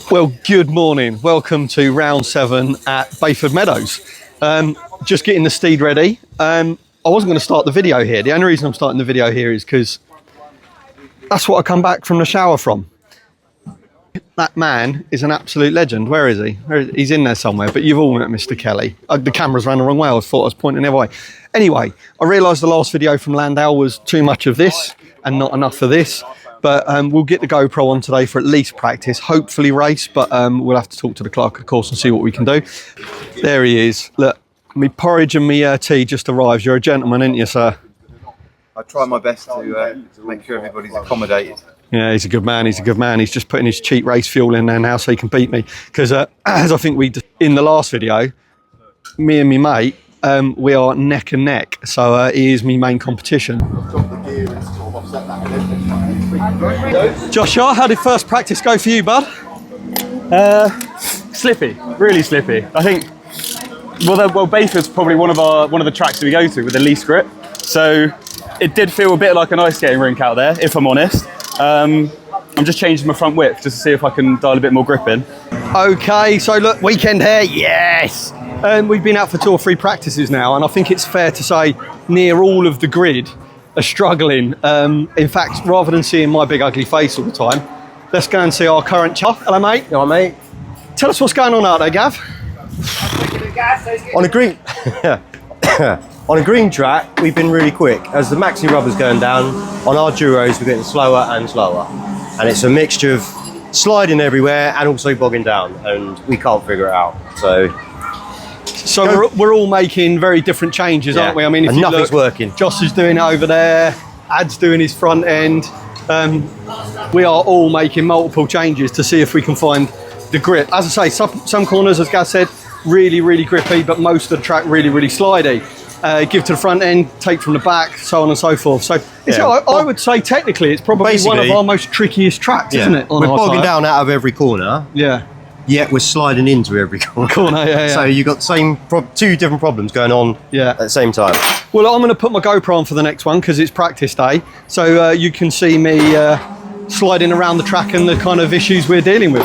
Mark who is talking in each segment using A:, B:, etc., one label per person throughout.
A: Well, good morning. Welcome to round 7 at Bayford Meadows. Just getting the steed ready. I wasn't going to start the video here. The only reason I'm starting the video here is because that's what I come back from the shower from. That man is an absolute legend. Where is he? He's in there somewhere, but you've all met Mr. Kelly. The camera's ran the wrong way. I thought I was pointing the other way. Anyway, I realised the last video from Landau was too much of this and not enough of this. But we'll get the GoPro on today for at least practice, hopefully race, but we'll have to talk to the clerk, of course, and see what we can do. There he is. Look, me porridge and me tea just arrived. You're a gentleman, ain't you, sir?
B: I try my best to make sure everybody's accommodated.
A: Yeah, he's a good man. He's a good man. He's just putting his cheap race fuel in there now so he can beat me. Because as I think we did in the last video, me and me mate, we are neck and neck. So he is my main competition. Joshua, how did first practice go for you, bud?
C: Slippy, really slippy. I think. Well, Bayford's probably one of the tracks that we go to with the least grip. So it did feel a bit like an ice skating rink out there, if I'm honest. I'm just changing my front width just to see if I can dial a bit more grip in.
A: Okay, so look, weekend here, yes! We've been out for 2 or 3 practices now, and I think it's fair to say near all of the grid are struggling. In fact, rather than seeing my big ugly face all the time, let's go and see our current chap. Hello, mate.
D: Hello, mate.
A: Tell us what's going on out there, Gav.
D: On a green, on a green track, we've been really quick. As the maxi rubber's going down, on our duros, we're getting slower and slower. And it's a mixture of sliding everywhere and also bogging down, and we can't figure it out.
A: So we're all making very different changes, aren't we? I mean, if
D: and
A: you
D: nothing's
A: look,
D: working.
A: Josh is doing it over there, Ad's doing his front end. We are all making multiple changes to see if we can find the grip. As I say, some corners, as Gaz said, really, really grippy, but most of the track really, really slidey. Give to the front end, take from the back, so on and so forth. So I would say technically it's probably one of our most trickiest tracks, isn't it?
D: We're bogging down out of every corner.
A: Yeah.
D: Yet we're sliding into every corner.
A: Yeah.
D: So you've got two different problems going on at the same time.
A: Well, I'm going to put my GoPro on for the next one because it's practice day. So you can see me sliding around the track and the kind of issues we're dealing with.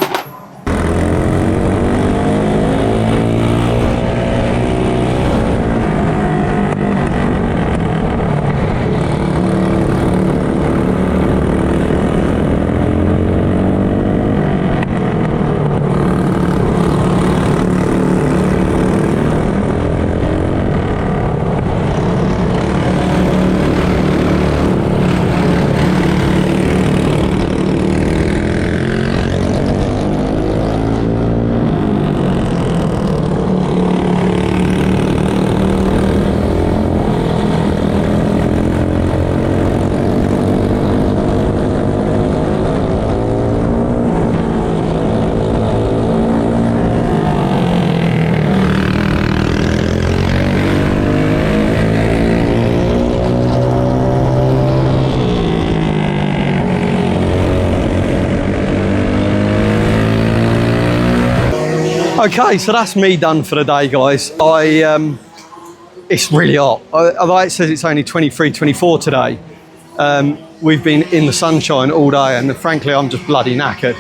A: Okay, so that's me done for the day, guys. It's really hot. Although it says it's only 23, 24 today, we've been in the sunshine all day, and frankly, I'm just bloody knackered.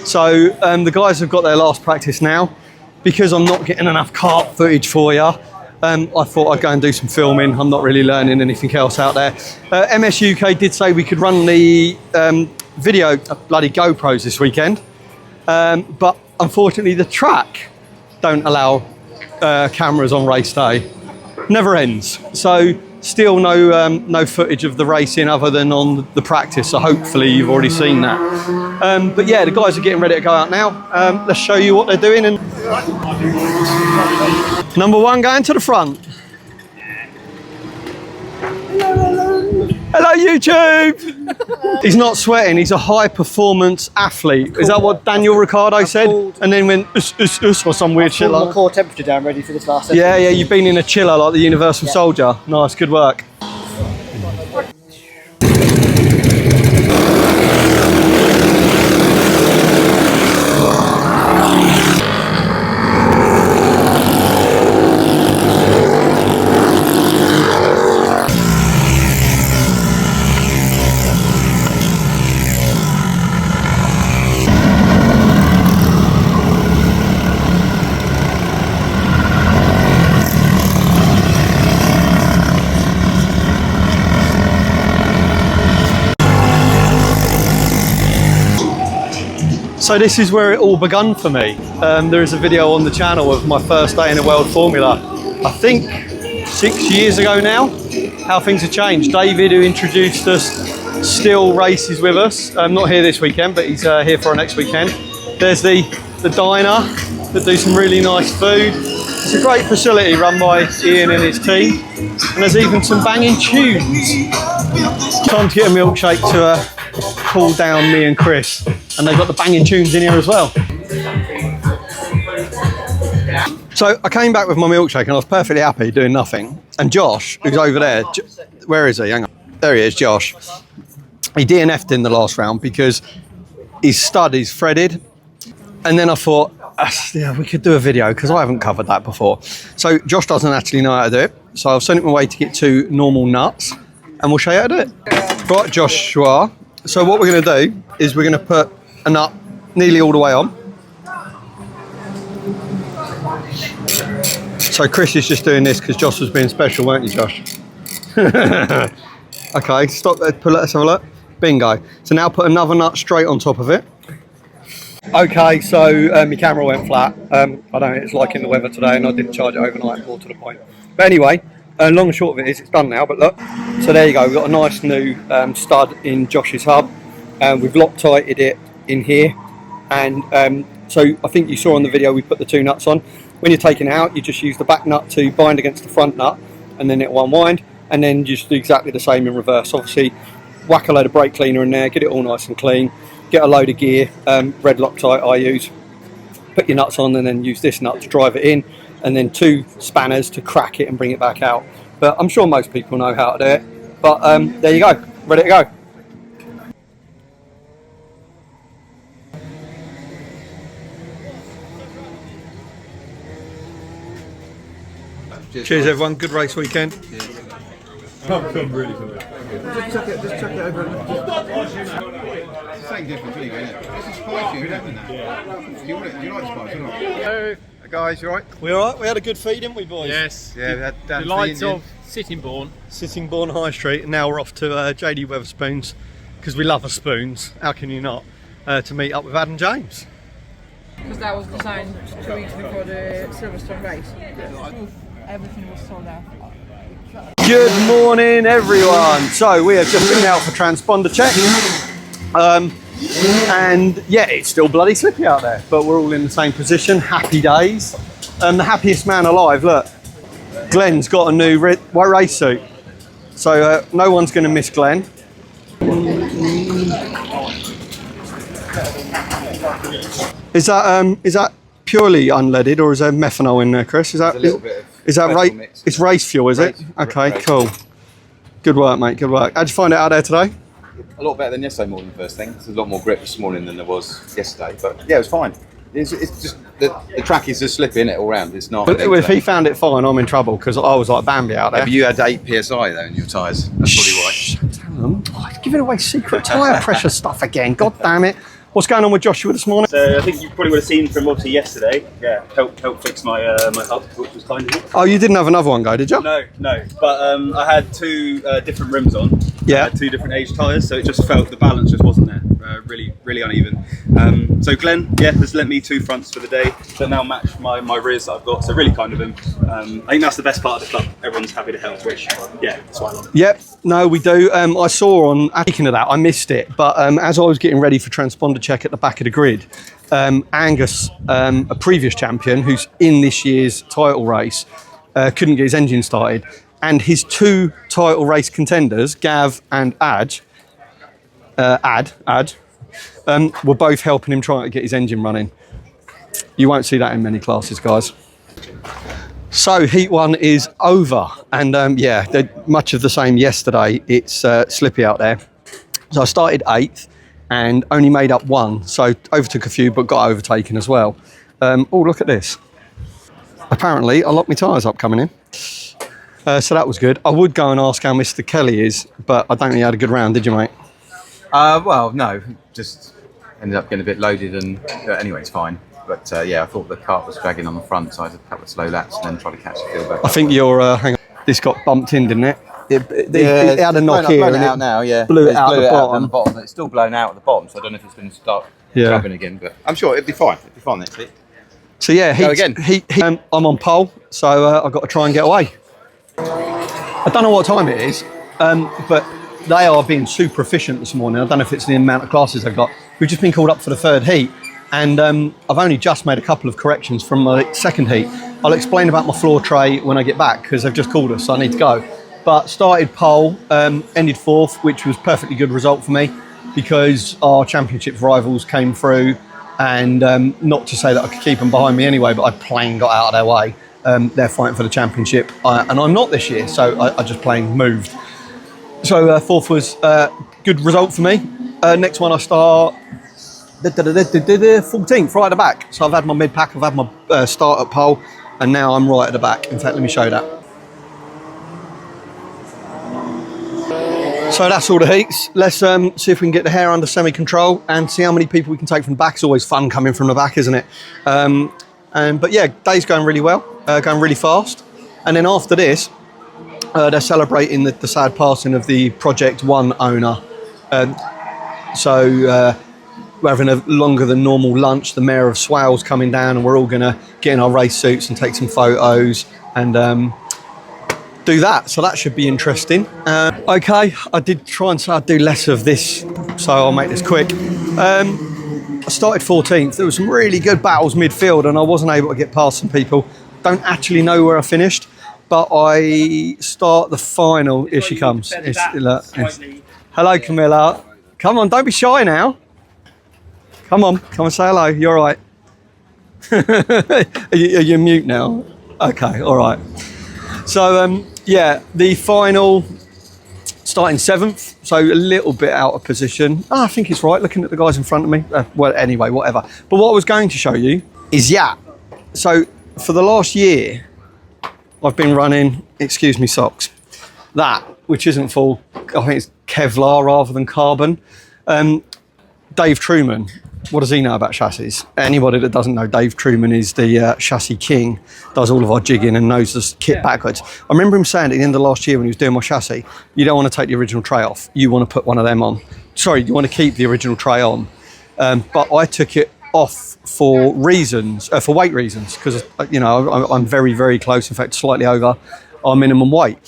A: So the guys have got their last practice now. Because I'm not getting enough kart footage for you, I thought I'd go and do some filming. I'm not really learning anything else out there. MS UK did say we could run the video bloody GoPros this weekend, but unfortunately the track don't allow cameras on race day. Never ends. So still no footage of the racing other than on the practice, so hopefully you've already seen that. But yeah, the guys are getting ready to go out now. Let's show you what they're doing. And number 1 going to the front. Hello YouTube! He's not sweating, he's a high performance athlete. Cool. Is that what Daniel Ricciardo said? And then went or some weird shit like that.
E: Core temperature down ready for this last session.
A: Yeah, you've been in a chiller like the Universal Soldier. Nice, good work. So this is where it all begun for me. There is a video on the channel of my first day in a World Formula. I think 6 years ago now. How things have changed. David, who introduced us, still races with us. Not here this weekend, but he's here for our next weekend. There's the diner that do some really nice food. It's a great facility run by Ian and his team. And there's even some banging tunes. Time to get a milkshake to cool down me and Chris. And they've got the banging tunes in here as well. So I came back with my milkshake and I was perfectly happy doing nothing. And Josh, who's over there, where is he? Hang on. There he is, Josh. He DNF'd in the last round because his stud is threaded. And then I thought, yeah, we could do a video because I haven't covered that before. So Josh doesn't actually know how to do it. So I've sent him away to get 2 normal nuts and we'll show you how to do it. Right, Joshua. So what we're going to do is we're going to put a nut nearly all the way on. So Chris is just doing this because Josh was being special, weren't you, Josh? Okay, stop there. Let's have a look. Bingo. So now put another nut straight on top of it. Okay, so my camera went flat. I don't know, it's like in the weather today and I didn't charge it overnight, more to the point. But anyway, long and short of it is it's done now, but look. So there you go, we've got a nice new stud in Josh's hub. We've Loctited it in here. And so I think you saw on the video we put the 2 nuts on. When you're taking it out, you just use the back nut to bind against the front nut and then it will unwind. And then just do exactly the same in reverse. Obviously, whack a load of brake cleaner in there, get it all nice and clean. Get a load of gear, red Loctite I use. Put your nuts on and then use this nut to drive it in. And then 2 spanners to crack it and bring it back out. But I'm sure most people know how to do it. But there you go, ready to go. Cheers everyone, good race weekend.
B: I'm really good. Just chuck it over. It's something different anyway, isn't it? This is spicy, isn't it? Do you want it? Do you like spice or not?
F: Hello.
B: Hey guys, you alright?
A: We alright? We had a good feed, didn't we, boys?
F: Yes.
B: Yeah, we had Dan
F: Delights
B: feeding.
F: of Sittingbourne.
A: Sittingbourne High Street, and now we're off to JD Weatherspoons because we love our spoons. How can you not? To meet up with Adam James.
G: Because that was designed 2 weeks before the Silverstone race. Everything was sold out.
A: Good morning, everyone. So we have just been out for transponder check, and yeah, it's still bloody slippy out there, but we're all in the same position. Happy days. The happiest man alive. Look, Glenn's got a new white race suit, so no one's going to miss Glenn. Is that purely unleaded, or is there methanol in there, Chris? Is that
B: a little bit of
A: is that
B: petrol mix.
A: It's race fuel, is it? Okay, cool. Good work, mate. Good work. How'd you find it out there today?
B: A lot better than yesterday morning, first thing. There's a lot more grip this morning than there was yesterday, but yeah, it was fine. It's just the track is just slippy, innit, all round. It's not.
A: But if he found it fine, I'm in trouble because I was like Bambi out there.
B: Yeah, but you had 8 psi though in your tyres. That's probably why.
A: Oh, he's giving away secret tyre pressure stuff again. God damn it. What's going on with Joshua this morning?
C: So I think you probably would have seen from obviously yesterday. Yeah, help fix my my hub, which was kind of it.
A: Oh, you didn't have another one go, did you?
C: No. But I had 2 different rims on.
A: Yeah.
C: 2 different age tyres, so it just felt the balance just wasn't there. Really uneven. So Glenn, has lent me 2 fronts for the day that now match my rears that I've got. So really kind of him. I think that's the best part of the club. Everyone's happy to help, which that's why I love it.
A: Yep. No, we do. I saw on, speaking of that, I missed it, but as I was getting ready for transponder check at the back of the grid, Angus, a previous champion who's in this year's title race, couldn't get his engine started, and his 2 title race contenders, Gav and Ad, were both helping him trying to get his engine running. You won't see that in many classes, guys. So heat 1 is over, and much of the same yesterday. It's slippy out there. So I started 8th and only made up 1, so overtook a few but got overtaken as well. Oh, look at this. Apparently I locked my tyres up coming in. So that was good. I would go and ask how Mr. Kelly is, but I don't think he had a good round, did you, mate?
B: Well, no, just ended up getting a bit loaded, and anyway, it's fine. But I thought the kart was dragging on the front, so I had a couple of slow laps and then tried to catch the field back.
A: I think your hang on, this got bumped in, didn't it? It had a knock here,
B: blown
A: and
B: it out now. Yeah,
A: blew it out the
B: at the
A: bottom.
B: bottom. It's still blown out at the bottom, so I don't know if it's going to start
A: Yeah.
B: clubbing again, but I'm sure it'll be fine. It'll be fine next week.
A: So yeah,
B: Go again.
A: I'm on pole, so I've got to try and get away. I don't know what time it is, but they are being super efficient this morning. I don't know if it's the amount of classes they've got. We've just been called up for the third heat, and I've only just made a couple of corrections from my second heat. I'll explain about my floor tray when I get back, because they've just called us, so I need to go. But started pole, ended fourth, which was perfectly good result for me, because our championship rivals came through, and not to say that I could keep them behind me anyway, but I plain got out of their way. They're fighting for the championship, and I'm not this year, so I just plain moved. So fourth was a good result for me. Next one I start 14th, right at the back. So I've had my mid-pack, I've had my start at pole, and now I'm right at the back. In fact, let me show you that. So that's all the heats. Let's see if we can get the hair under semi-control and see how many people we can take from the back. It's always fun coming from the back, isn't it? But yeah, day's going really well, going really fast. And then after this, they're celebrating the sad passing of the Project 1 owner. So we're having a longer than normal lunch. The Mayor of Swale's coming down, and we're all going to get in our race suits and take some photos and do that. So that should be interesting. Okay, I did try and say I'd do less of this, so I'll make this quick. I started 14th. There was some really good battles midfield, and I wasn't able to get past some people. Don't actually know where I finished, but I start the final. Here she comes. Hello, Camilla. Come on, don't be shy now. Come on and say hello. You're all right. Are you mute now? Okay, all right. So, yeah, the final, starting 7th, so a little bit out of position. I think it's right, looking at the guys in front of me. Well, anyway, whatever. But what I was going to show you is So, for the last year, I've been running, excuse me, socks, that, which isn't full, I think it's Kevlar rather than carbon. Dave Truman, what does he know about chassis? Anybody that doesn't know, Dave Truman is the chassis king, does all of our jigging and knows the kit backwards. I remember him saying at the end of last year when he was doing my chassis, you don't want to take the original tray off, you want to put one of them on. Sorry, you want to keep the original tray on. But I took it off for reasons, for weight reasons, because you know I'm very, very close, in fact slightly over our minimum weight.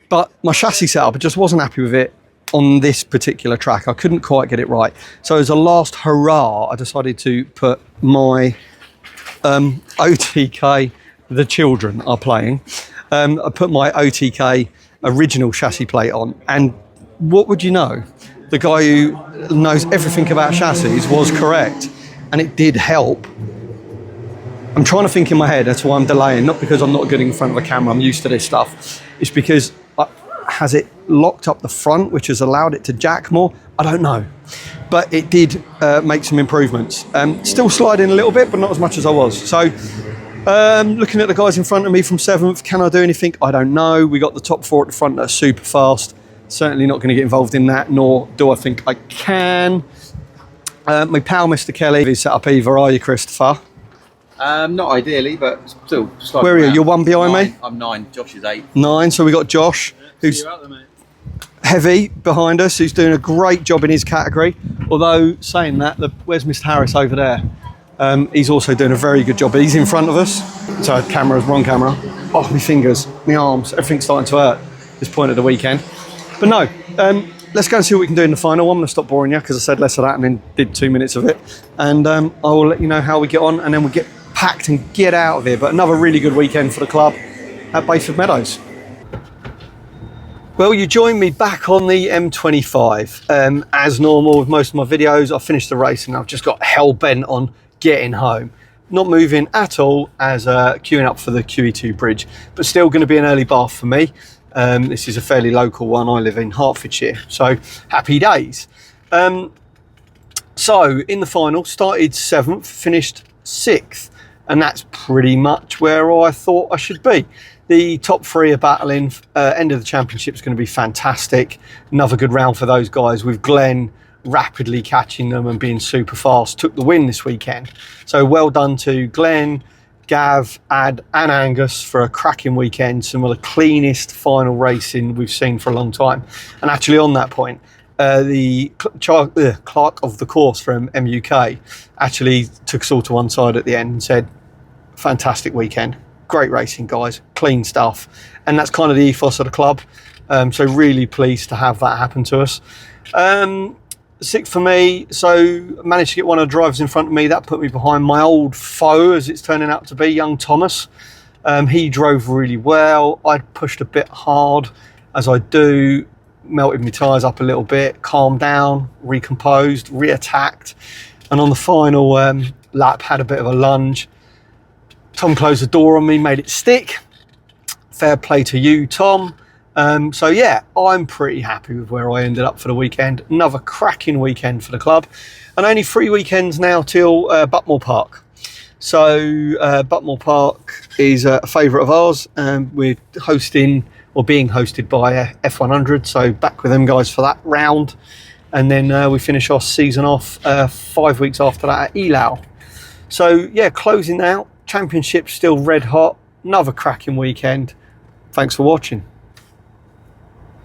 A: But my chassis setup, I just wasn't happy with it on this particular track. I couldn't quite get it right. So as a last hurrah, I decided to put my OTK, the children are playing, I put my OTK original chassis plate on, and what would you know? The guy who knows everything about chassis was correct, and it did help. I'm trying to think in my head, that's why I'm delaying, not because I'm not good in front of the camera, I'm used to this stuff. It's because has it locked up the front, which has allowed it to jack more? I don't know. But it did make some improvements. Still sliding a little bit, but not as much as I was. So looking at the guys in front of me from 7th, can I do anything? I don't know. We got the top 4 at the front that are super fast. Certainly not going to get involved in that, nor do I think I can. My pal, Mr. Kelly, is set up either, are you, Christopher?
B: Not ideally, but still.
A: Where are you? You're one behind me?
B: I'm 9. Josh is 8.
A: 9. So we got Josh, who's heavy behind us, who's doing a great job in his category. Although saying that, where's Mr. Harris over there? He's also doing a very good job. He's in front of us. So camera's wrong camera. Oh, my fingers, my arms, everything's starting to hurt at this point of the weekend. But no, let's go and see what we can do in the final. I'm going to stop boring you because I said less of that and then did 2 minutes of it. And I will let you know how we get on, and then we'll get packed and get out of here. But another really good weekend for the club at Bayford Meadows. Well, you joined me back on the M25. As normal with most of my videos, I finished the race and I've just got hell bent on getting home. Not moving at all as queuing up for the QE2 bridge, but still going to be an early bath for me. This is a fairly local one. I live in Hertfordshire, so happy days. So in the final, started 7th, finished 6th, and that's pretty much where I thought I should be. The top 3 are battling. End of the championship is going to be fantastic. Another good round for those guys, with Glenn rapidly catching them and being super fast. Took the win this weekend. So well done to Glenn, Gav, Ad and Angus for a cracking weekend. Some of the cleanest final racing we've seen for a long time. And actually on that point, the clerk of the course from MUK actually took us all to one side at the end and said, fantastic weekend, great racing guys, clean stuff. And that's kind of the ethos of the club. So really pleased to have that happen to us. Sick for me, so managed to get one of the drivers in front of me. That put me behind my old foe, as it's turning out to be, young Thomas. He drove really well. I'd pushed a bit hard, as I do, melted my tyres up a little bit, calmed down, recomposed, re-attacked, and on the final lap had a bit of a lunge. Tom closed the door on me, made it stick. Fair play to you, Tom. So yeah, I'm pretty happy with where I ended up for the weekend. Another cracking weekend for the club, and only 3 weekends now till Buttmore Park. So Buttmore Park is a favourite of ours, and we're hosting or being hosted by F100. So back with them guys for that round, and then we finish our season off 5 weeks after that at Elau. So yeah, closing out. Championship still red hot. Another cracking weekend. Thanks for watching.